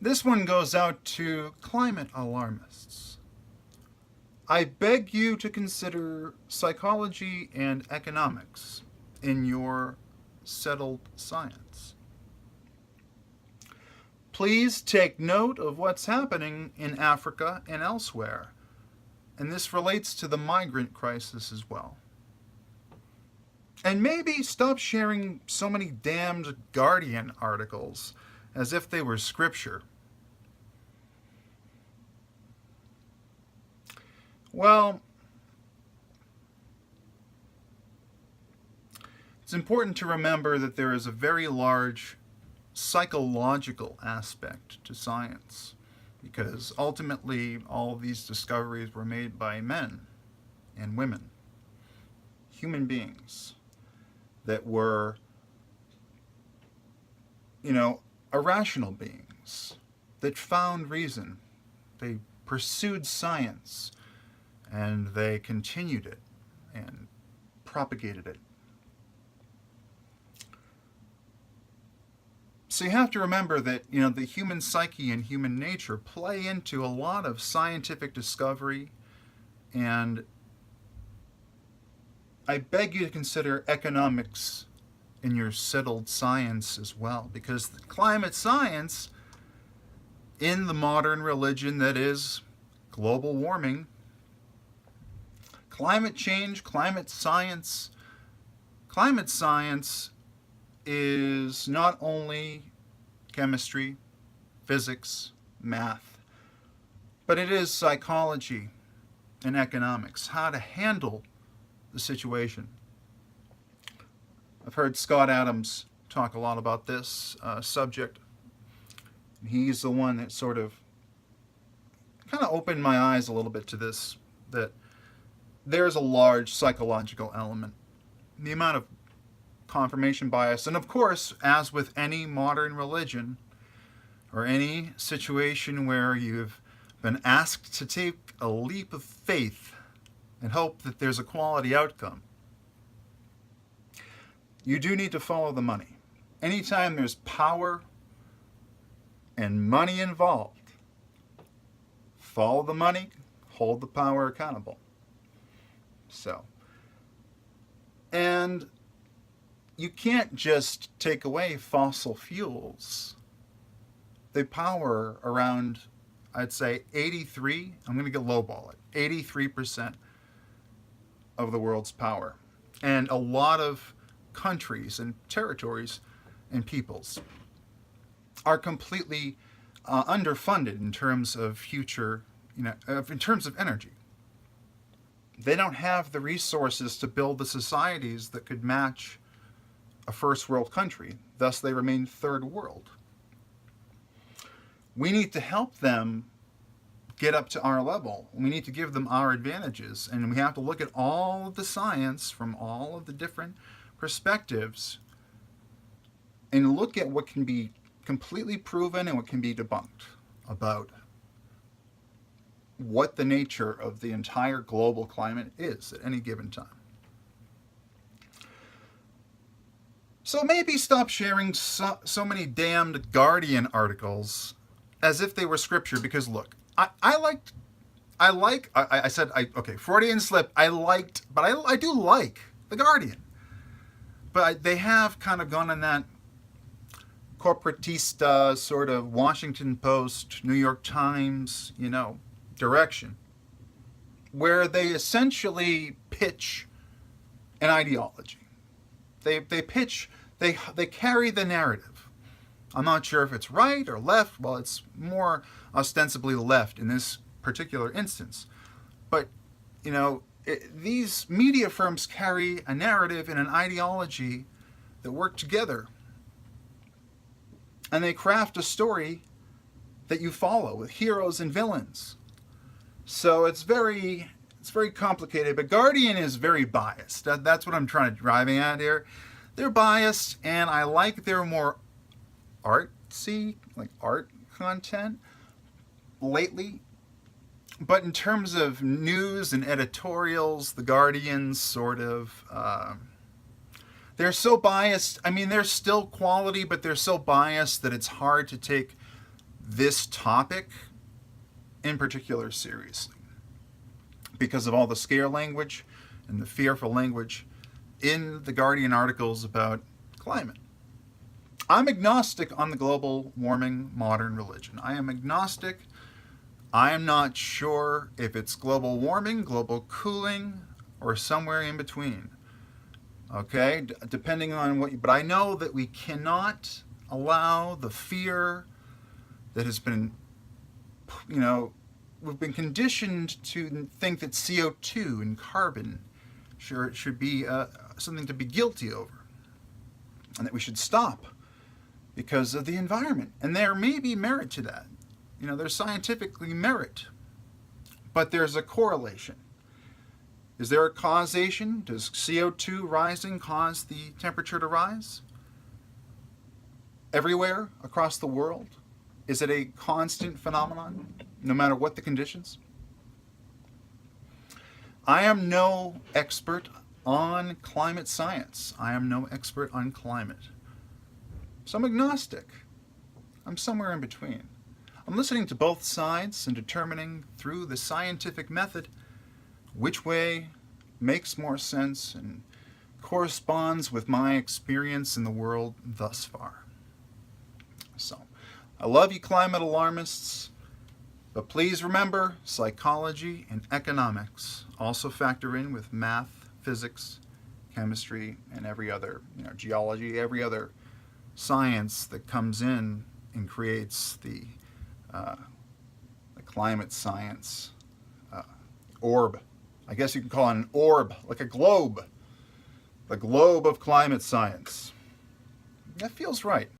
This one goes out to climate alarmists. I beg you to consider psychology and economics in your settled science. Please take note of what's happening in Africa and elsewhere, and this relates to the migrant crisis as well. And maybe stop sharing so many damned Guardian articles as if they were scripture. Well, it's important to remember that there is a very large psychological aspect to science, because ultimately all of these discoveries were made by men and women, human beings that were, irrational beings that found reason. They pursued science and they continued it and propagated it. So you have to remember that, the human psyche and human nature play into a lot of scientific discovery, and I beg you to consider economics in your settled science as well, because the climate science in the modern religion that is global warming, climate change, climate science is not only chemistry, physics, math, but it is psychology and economics, how to handle the situation. I've heard Scott Adams talk a lot about this subject. He's the one that sort of kind of opened my eyes a little bit to this, that there's a large psychological element. The amount of confirmation bias, and of course, as with any modern religion or any situation where you've been asked to take a leap of faith and hope that there's a quality outcome, you do need to follow the money. Anytime there's power and money involved, follow the money, hold the power accountable. And you can't just take away fossil fuels. They power around, I'd say, I'm going to get lowball it, 83% of the world's power. And a lot of countries and territories and peoples are completely underfunded in terms of future, in terms of energy. They don't have the resources to build the societies that could match a first world country. Thus, they remain third world. We need to help them get up to our level. We need to give them our advantages. And we have to look at all of the science from all of the different perspectives and look at what can be completely proven and what can be debunked about what the nature of the entire global climate is at any given time. So maybe stop sharing so many damned Guardian articles as if they were scripture, because look, Freudian slip, but I do like the Guardian. But they have kind of gone in that corporatista sort of Washington Post, New York Times, direction, where they essentially pitch an ideology. They carry the narrative. I'm not sure if it's right or left. Well, it's more ostensibly left in this particular instance. But, these media firms carry a narrative and an ideology that work together. And they craft a story that you follow with heroes and villains. So it's very complicated, but Guardian is very biased. That's what I'm trying to driving at here. They're biased, and I like their more artsy, like art content lately. But in terms of news and editorials, the Guardian's sort of, they're so biased. I mean, they're still quality, but they're so biased that it's hard to take this topic in particular seriously because of all the scare language and the fearful language in the Guardian articles about climate. I'm agnostic on the global warming modern religion. I am agnostic. I am not sure if it's global warming, global cooling, or somewhere in between. Okay, depending on what but I know that we cannot allow the fear that has been, we've been conditioned to think that CO2 and carbon should be something to be guilty over, and that we should stop because of the environment. And there may be merit to that. There's scientifically merit, but there's a correlation. Is there a causation? Does CO2 rising cause the temperature to rise? Everywhere across the world? Is it a constant phenomenon, no matter what the conditions? I am no expert on climate science. I am no expert on climate. So I'm agnostic. I'm somewhere in between. I'm listening to both sides and determining through the scientific method which way makes more sense and corresponds with my experience in the world thus far. So, I love you climate alarmists, but please remember psychology and economics also factor in with math, physics, chemistry, and every other, geology, every other science that comes in and creates the climate science orb. I guess you can call it an orb, like a globe. The globe of climate science. That feels right.